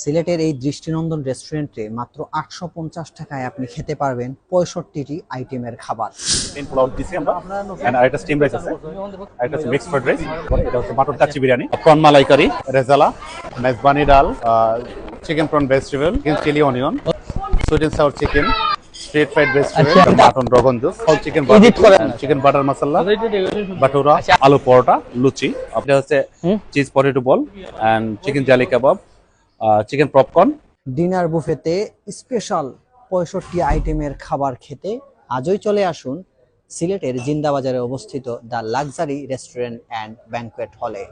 সিলেটের এই দৃষ্টিনন্দন রেস্টুরেন্টে মাত্র 850 টাকায় আপনি খেতে পারবেন 65টি আইটেমের খাবার। মেইন পোলাও দিছি আমরা এন্ড আরেকটা স্টিম রাইস আছে, আরেকটা হচ্ছে মিক্সড ফ্রাইড রাইস, এটা হচ্ছে mutton kacchi biryani, prawn malaikari, rezala, mezbani dal, chicken prawn vegetable, chicken chilli onion, sweet and sour chicken, stir fried vegetable, mutton rogan josh, whole chicken chicken butter masala, bhatura, aloo paratha, luchi, এটা হচ্ছে cheese potato ball and chicken jali kebab, chicken popcorn. Dinner বুফেতে special 65 আইটেমের খাবার খেতে আজই চলে আসুন সিলেটের জিন্দাবাজারে অবস্থিত the luxury restaurant and banquet হলে।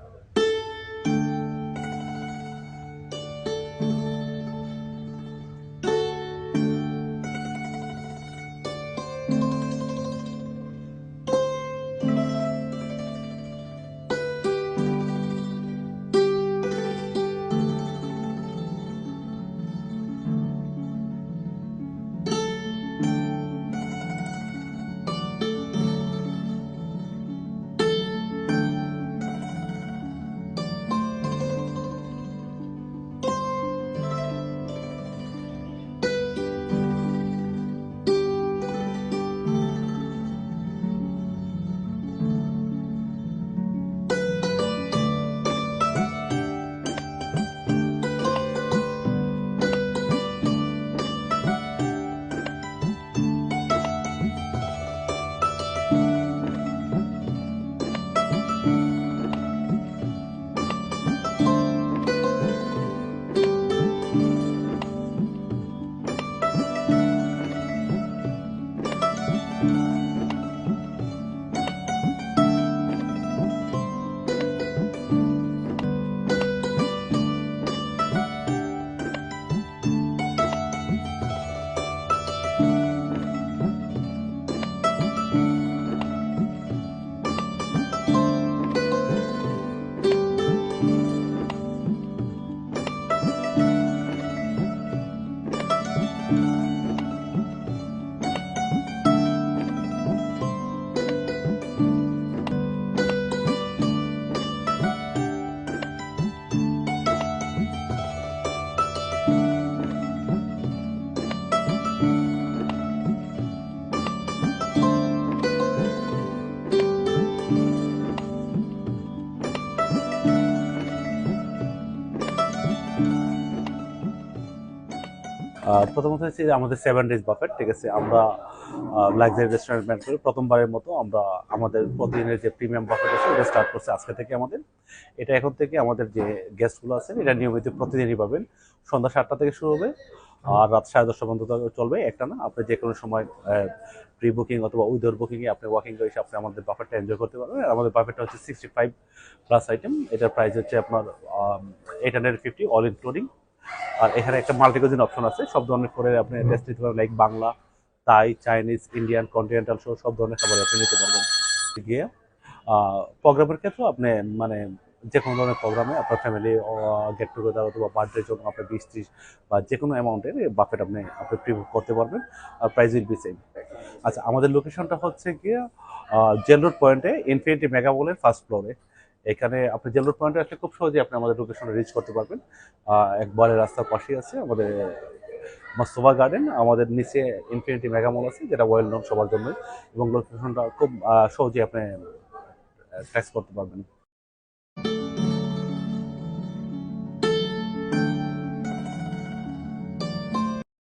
প্রথমত হচ্ছে আমাদের 7 ডেজ বাফেট, ঠিক আছে। আমরা লাক্সারি রেস্টুরেন্ট ম্যান করে প্রথমবারের মতো আমরা আমাদের প্রতিদিনের যে প্রিমিয়াম বাফেট আছে ওটা স্টার্ট করছে আজকে থেকে। আমাদের এটা এখন থেকে আমাদের যে গেস্টগুলো আছেন এটা নিয়মিত প্রতিদিনই পাবেন। সন্ধ্যা 7টা থেকে শুরু হবে আর রাত 10:30 পর্যন্ত চলবে একটা না। আপনি যে কোনো সময় প্রি বুকিং অথবা উইদাউট বুকিংয়ে আপনি ওয়াকিং করে এসে আপনি আমাদের বাফেটটা এনজয় করতে পারবেন। আমাদের বাফেটটা হচ্ছে 65+ আইটেম, এটার প্রাইস হচ্ছে আপনার 850 অল ইনক্লুডিং। আর এখানে একটা মাল্টি কুজিন অপশন আছে, সব ধরনের করে আপনি টেস্ট নিতে পারবেন, লাইক বাংলা, তাই, চাইনিজ, ইন্ডিয়ান, কন্টিনেন্টাল সহ সব ধরনের খাবার আপনি নিতে পারবেন। গিয়ে প্রোগ্রামের ক্ষেত্রে আপনি মানে যে কোনো ধরনের প্রোগ্রামে আপনার ফ্যামিলি গেট টুগেদার অথবা বার্থডের জন্য আপনি 20-30 বা যে কোনো অ্যামাউন্টের বাফেট আপনি প্রি বুক করতে পারবেন। আর প্রাইস উইল বি সেম। আচ্ছা, আমাদের লোকেশনটা হচ্ছে গিয়ে জেল রোড পয়েন্টে ইনফিনিটি মেগা মলের ফার্স্ট ফ্লোরে। এখানে আপনি জেল রোড পয়েন্টে আসলে খুব সহজেই আপনি আমাদের লোকেশনে রিচ করতে পারবেন। একবারে রাস্তার পাশেই আছে আমাদের মোস্তফা গার্ডেন, আমাদের নিচে ইনফিনিটি মেগা মল আছে যেটা ওয়েল নোন সবার জন্য, এবং লোকেশনটা খুব সহজেই আপনি ট্র্যাক করতে পারবেন।